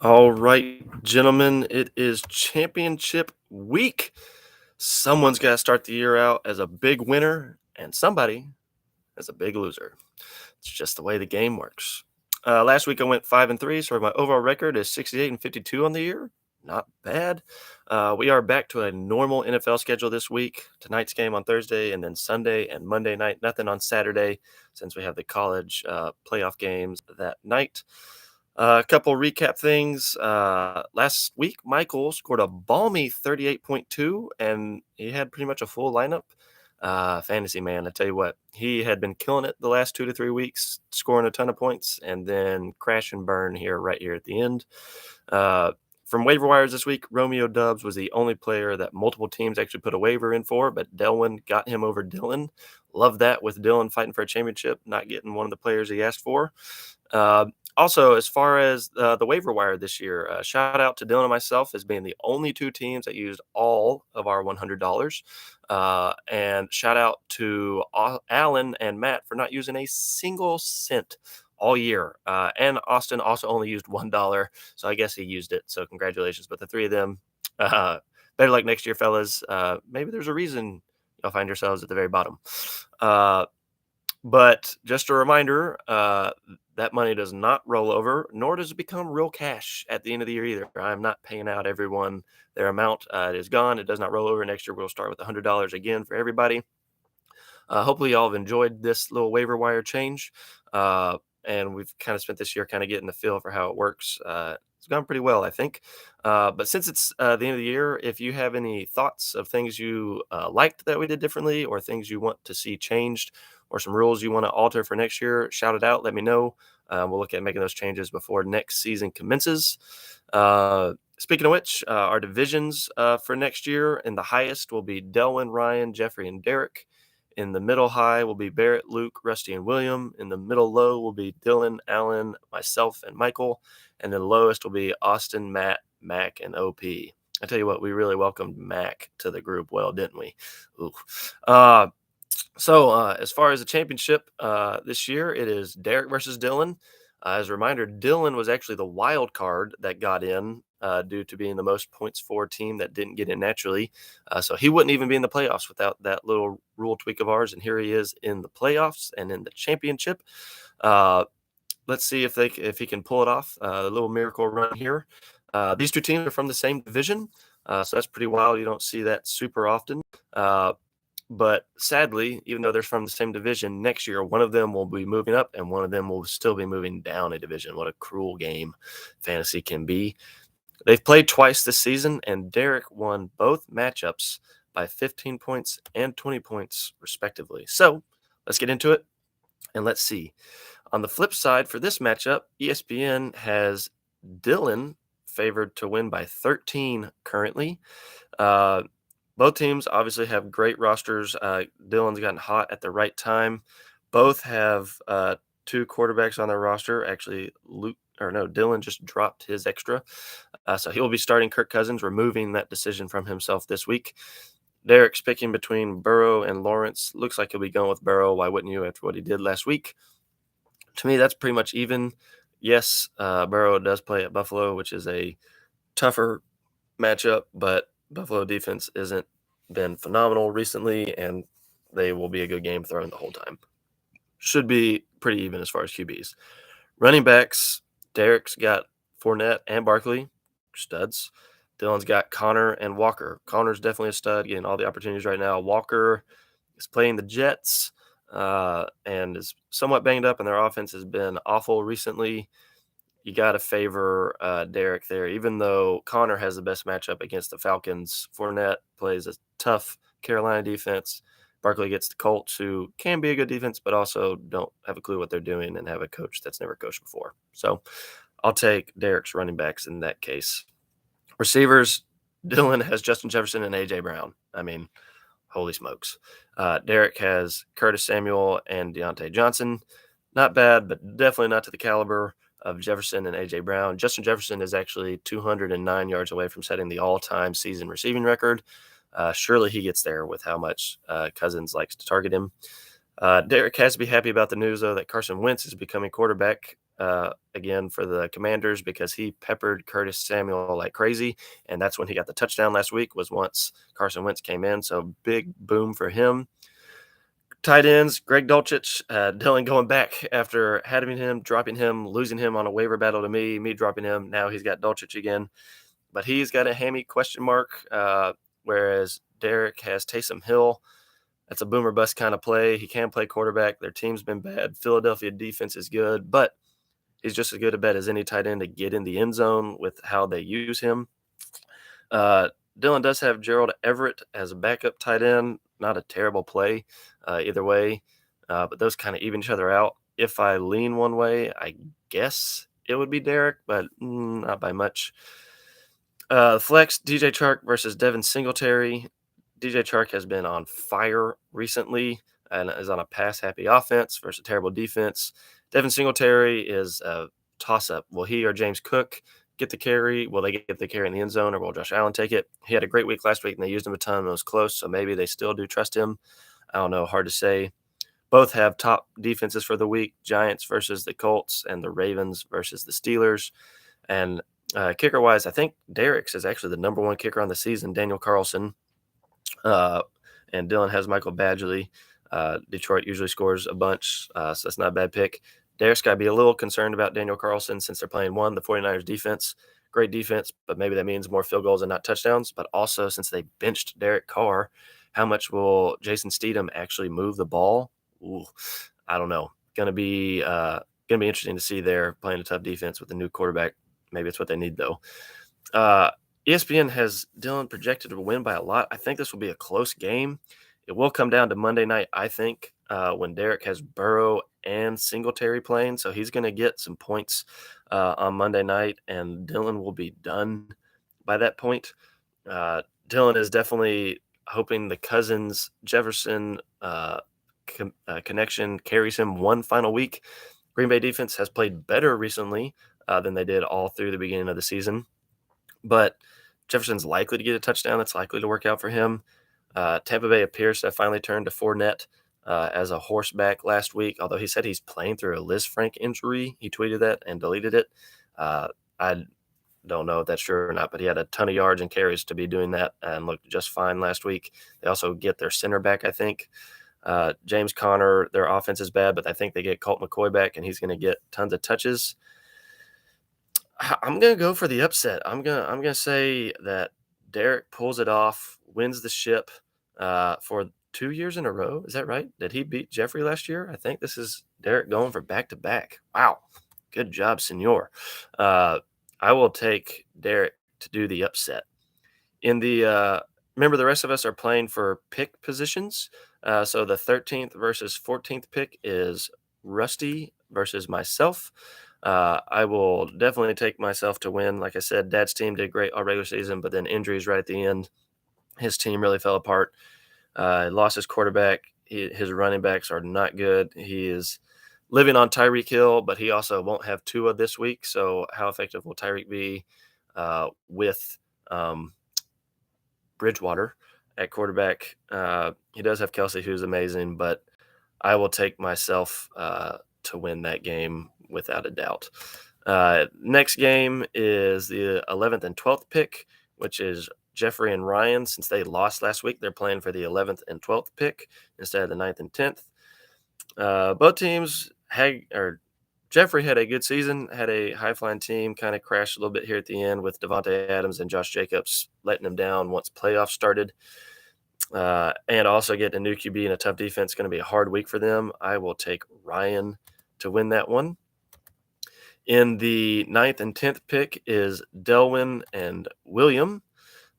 All right, gentlemen, it is championship week. Someone's got to start the year out as a big winner and somebody as a big loser. It's just the way the game works. Last week I went 5-3, so my overall record is 68-52 on the year. Not bad. We are back to a normal NFL schedule this week. Tonight's game on Thursday, and then Sunday and Monday night. Nothing on Saturday since we have the college playoff games that night. A couple recap things. Last week, Michael scored a balmy 38.2, and he had pretty much a full lineup. Fantasy man, I tell you what, he had been killing it the last 2 to 3 weeks, scoring a ton of points, and then crash and burn here right here at the end. Uh, from waiver wires this week, Romeo Dubs was the only player that multiple teams actually put a waiver in for, but Delwyn got him over Dylan. Love that with Dylan fighting for a championship, not getting one of the players he asked for. Uh, Also, as far as the waiver wire this year, shout out to Dylan and myself as being the only two teams that used all of our $100. And shout out to Alan and Matt for not using a single cent all year. And Austin also only used $1. So I guess he used it. So congratulations. But the three of them, uh, better luck next year, fellas. Maybe there's a reason you'll find yourselves at the very bottom. Uh, but just a reminder, that money does not roll over, nor does it become real cash at the end of the year either. I'm not paying out everyone their amount. It is gone. It does not roll over. Next year, we'll start with $100 again for everybody. Hopefully, y'all have enjoyed this little waiver wire change. And we've kind of spent this year kind of getting the feel for how it works. It's gone pretty well, I think. But since it's the end of the year, if you have any thoughts of things you liked that we did differently, or things you want to see changed, or some rules you want to alter for next year, shout it out. Let me know. We'll look at making those changes before next season commences. Speaking of which, our divisions for next year in the highest will be Delwyn, Ryan, Jeffrey, and Derek. In the middle high will be Barrett, Luke, Rusty, and William. In the middle low will be Dylan, Alan, myself, and Michael. And then the lowest will be Austin, Matt, Mac, and OP. I tell you what, we really welcomed Mac to the group well, didn't we? Ooh. As far as the championship this year, it is Derek versus Dylan. As a reminder, Dylan was actually the wild card that got in due to being the most points for team that didn't get in naturally. So he wouldn't even be in the playoffs without that little rule tweak of ours. And here he is in the playoffs and in the championship. Uh, let's see if he can pull it off. A little miracle run here. These two teams are from the same division, so that's pretty wild. You don't see that super often. But sadly, even though they're from the same division, next year one of them will be moving up and one of them will still be moving down a division. What a cruel game fantasy can be. They've played twice this season, and Derek won both matchups by 15 points and 20 points, respectively. So let's get into it and let's see. On the flip side, for this matchup, ESPN has Dylan favored to win by 13 currently. Uh, both teams obviously have great rosters. Dylan's gotten hot at the right time. Both have two quarterbacks on their roster. Actually, Dylan just dropped his extra. So he will be starting Kirk Cousins, removing that decision from himself this week. Derek's picking between Burrow and Lawrence. Looks like he'll be going with Burrow. Why wouldn't you after what he did last week? To me, that's pretty much even. Yes, Burrow does play at Buffalo, which is a tougher matchup, but Buffalo defense isn't been phenomenal recently, and they will be a good game thrown the whole time. Should be pretty even as far as QBs. Running backs, Derek's got Fournette and Barkley, studs. Dylan's got Connor and Walker. Connor's definitely a stud, getting all the opportunities right now. Walker is playing the Jets and is somewhat banged up, and their offense has been awful recently. You got to favor Derek there, even though Connor has the best matchup against the Falcons. Fournette plays a tough Carolina defense. Barkley gets the Colts, who can be a good defense, but also don't have a clue what they're doing and have a coach that's never coached before. So I'll take Derek's running backs in that case. Receivers, Dylan has Justin Jefferson and A.J. Brown. I mean, holy smokes. Derek has Curtis Samuel and Deontay Johnson. Not bad, but definitely not to the caliber of Jefferson and A.J. Brown. Justin Jefferson is actually 209 yards away from setting the all-time season receiving record. Surely he gets there with how much Cousins likes to target him. Derek has to be happy about the news, though, that Carson Wentz is becoming quarterback. again for the Commanders because he peppered Curtis Samuel like crazy, and that's when he got the touchdown last week. Was once Carson Wentz came in, so big boom for him. Tight ends, Greg Dulcich, Dylan going back after having him, dropping him, losing him on a waiver battle to me dropping him. Now he's got Dulcich again, but he's got a hammy question mark, whereas Derek has Taysom Hill. That's a boomer bust kind of play. He can play quarterback. Their team's been bad. Philadelphia defense is good, but he's just as good a bet as any tight end to get in the end zone with how they use him. Uh, Dylan does have Gerald Everett as a backup tight end. Not a terrible play either way, but those kind of even each other out. If I lean one way, I guess it would be Derek, but not by much. Flex, DJ Chark versus Devin Singletary. DJ Chark has been on fire recently and is on a pass-happy offense versus a terrible defense. Devin Singletary is a toss-up. Will he or James Cook get the carry? Will they get the carry in the end zone, or will Josh Allen take it? He had a great week last week, and they used him a ton, and it was close, so maybe they still do trust him. I don't know. Hard to say. Both have top defenses for the week, Giants versus the Colts and the Ravens versus the Steelers. And kicker-wise, I think Derek's is actually the number one kicker on the season, Daniel Carlson. And Dylan has Michael Badgley. Detroit usually scores a bunch, so that's not a bad pick. Derek's got to be a little concerned about Daniel Carlson since they're playing the 49ers defense. Great defense, but maybe that means more field goals and not touchdowns. But also, since they benched Derek Carr, how much will Jason Steedham actually move the ball? Ooh, I don't know. Gonna be interesting to see there playing a tough defense with a new quarterback. Maybe it's what they need though. ESPN has Dylan projected to win by a lot. I think this will be a close game. It will come down to Monday night, I think, when Derek has Burrow and Singletary playing. So he's going to get some points on Monday night, and Dylan will be done by that point. Dylan is definitely hoping the Cousins Jefferson connection carries him one final week. Green Bay defense has played better recently than they did all through the beginning of the season. But Jefferson's likely to get a touchdown. That's likely to work out for him. Tampa Bay appears to have finally turned to Fournette as a horseback last week, although he said he's playing through a Liz Frank injury. He tweeted that and deleted it. I don't know if that's true or not, but he had a ton of yards and carries to be doing that and looked just fine last week. They also get their center back, I think. James Conner, their offense is bad, but I think they get Colt McCoy back, and he's going to get tons of touches. I'm gonna go for the upset. I'm gonna say that Derek pulls it off, wins the ship for 2 years in a row. Is that right? Did he beat Jeffrey last year? I think this is Derek going for back to back. Wow, good job, Senor. I will take Derek to do the upset. In the remember, the rest of us are playing for pick positions. So the 13th versus 14th pick is Rusty versus myself. I will definitely take myself to win. Like I said, Dad's team did great all regular season, but then injuries right at the end. His team really fell apart. Lost his quarterback. His running backs are not good. He is living on Tyreek Hill, but he also won't have Tua this week. So how effective will Tyreek be with Bridgewater at quarterback? He does have Kelsey, who's amazing, but I will take myself to win that game without a doubt. Next game is the 11th and 12th pick, which is Jeffrey and Ryan. Since they lost last week, they're playing for the 11th and 12th pick instead of the 9th and 10th. Both teams Jeffrey had a good season, had a high-flying team, kind of crashed a little bit here at the end with Devontae Adams and Josh Jacobs letting them down once playoffs started. And also getting a new QB and a tough defense is going to be a hard week for them. I will take Ryan to win that one. In the 9th and 10th pick is Delwyn and William.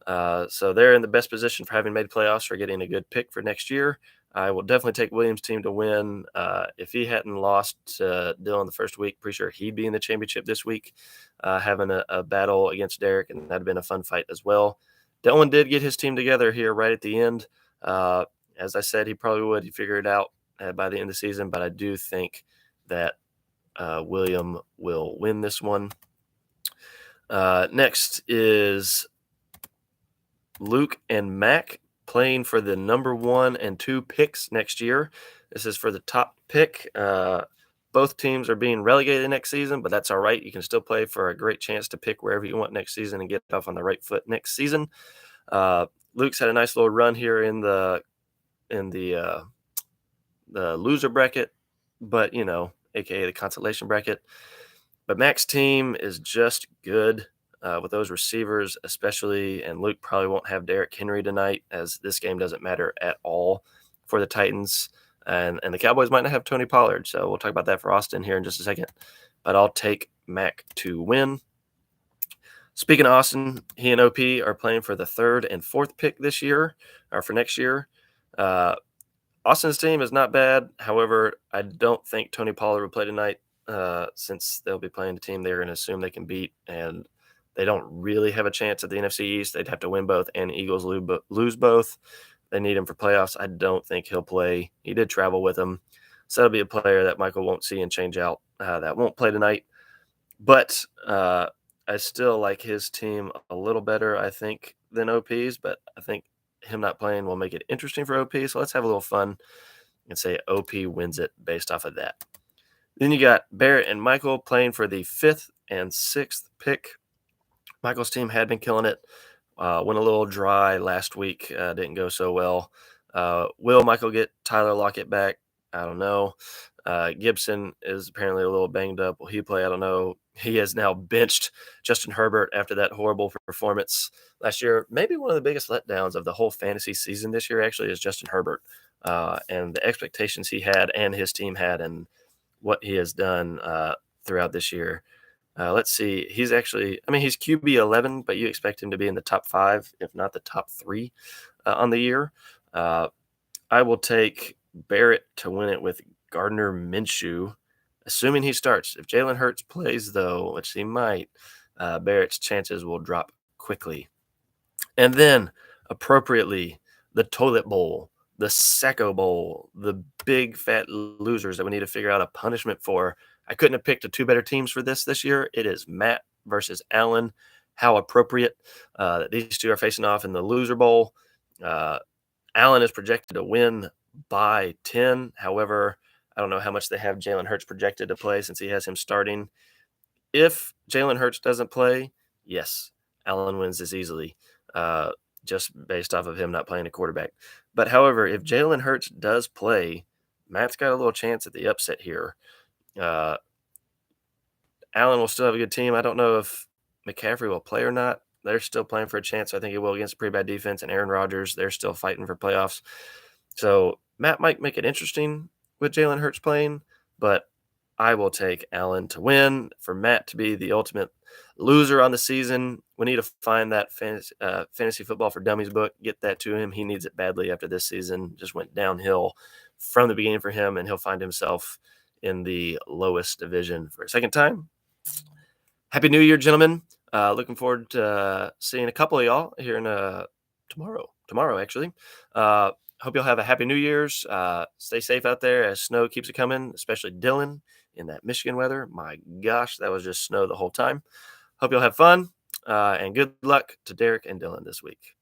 So they're in the best position for having made playoffs for getting a good pick for next year. I will definitely take Williams' team to win. If he hadn't lost to Dylan the first week, pretty sure he'd be in the championship this week, having a battle against Derek, and that'd been a fun fight as well. Dylan did get his team together here right at the end. As I said, he probably would. He figured it out by the end of the season, but I do think that William will win this one. Next is Luke and Mac playing for the number 1 and 2 picks next year. This is for the top pick. Both both teams are being relegated next season, but that's all right. You can still play for a great chance to pick wherever you want next season and get off on the right foot next season. Uh, Luke's had a nice little run here in the loser bracket, but aka the consolation bracket. But Mac's team is just good with those receivers, especially. And Luke probably won't have Derrick Henry tonight, as this game doesn't matter at all for the Titans. And the Cowboys might not have Tony Pollard. So we'll talk about that for Austin here in just a second. But I'll take Mac to win. Speaking of Austin, he and OP are playing for the third and fourth pick this year, or for next year. Uh, Austin's team is not bad. However, I don't think Tony Pollard will play tonight since they'll be playing the team they're going to assume they can beat. And they don't really have a chance at the NFC East. They'd have to win both and Eagles lose both. They need him for playoffs. I don't think he'll play. He did travel with them. So that'll be a player that Michael won't see and change out that won't play tonight. But I still like his team a little better, I think, than OP's. But I think him not playing will make it interesting for OP. So let's have a little fun and say OP wins it based off of that. Then you got Barrett and Michael playing for the fifth and sixth pick. Michael's team had been killing it. Went a little dry last week. Didn't go so well. Will Michael get Tyler Lockett back? I don't know. Gibson is apparently a little banged up. Will he play? I don't know. He has now benched Justin Herbert after that horrible performance last year. Maybe one of the biggest letdowns of the whole fantasy season this year actually is Justin Herbert and the expectations he had and his team had and what he has done throughout this year. Let's see. He's QB 11, but you expect him to be in the top 5, if not the top 3 on the year. I will take Barrett to win it with Gardner Minshew, assuming he starts. If Jalen Hurts plays, though, which he might, Barrett's chances will drop quickly. And then, appropriately, the Toilet Bowl, the Sacco Bowl, the big fat losers that we need to figure out a punishment for. I couldn't have picked two better teams for this year. It is Matt versus Allen. How appropriate that these two are facing off in the Loser Bowl. Allen is projected to win by 10. However, I don't know how much they have Jalen Hurts projected to play since he has him starting. If Jalen Hurts doesn't play, yes, Allen wins this easily, just based off of him not playing a quarterback. But however, if Jalen Hurts does play, Matt's got a little chance at the upset here. Allen will still have a good team. I don't know if McCaffrey will play or not. They're still playing for a chance. I think he will against a pretty bad defense. And Aaron Rodgers, they're still fighting for playoffs. So Matt might make it interesting with Jalen Hurts playing, but I will take Allen to win. For Matt to be the ultimate loser on the season, we need to find that fantasy football for dummies book, get that to him. He needs it badly after this season. Just went downhill from the beginning for him, and he'll find himself in the lowest division for a second time. Happy New Year, gentlemen. Looking forward to seeing a couple of y'all here in tomorrow, actually. Hope you'll have a happy New Year's. Stay safe out there as snow keeps it coming, especially Dylan in that Michigan weather. My gosh, that was just snow the whole time. Hope you'll have fun, and good luck to Derek and Dylan this week.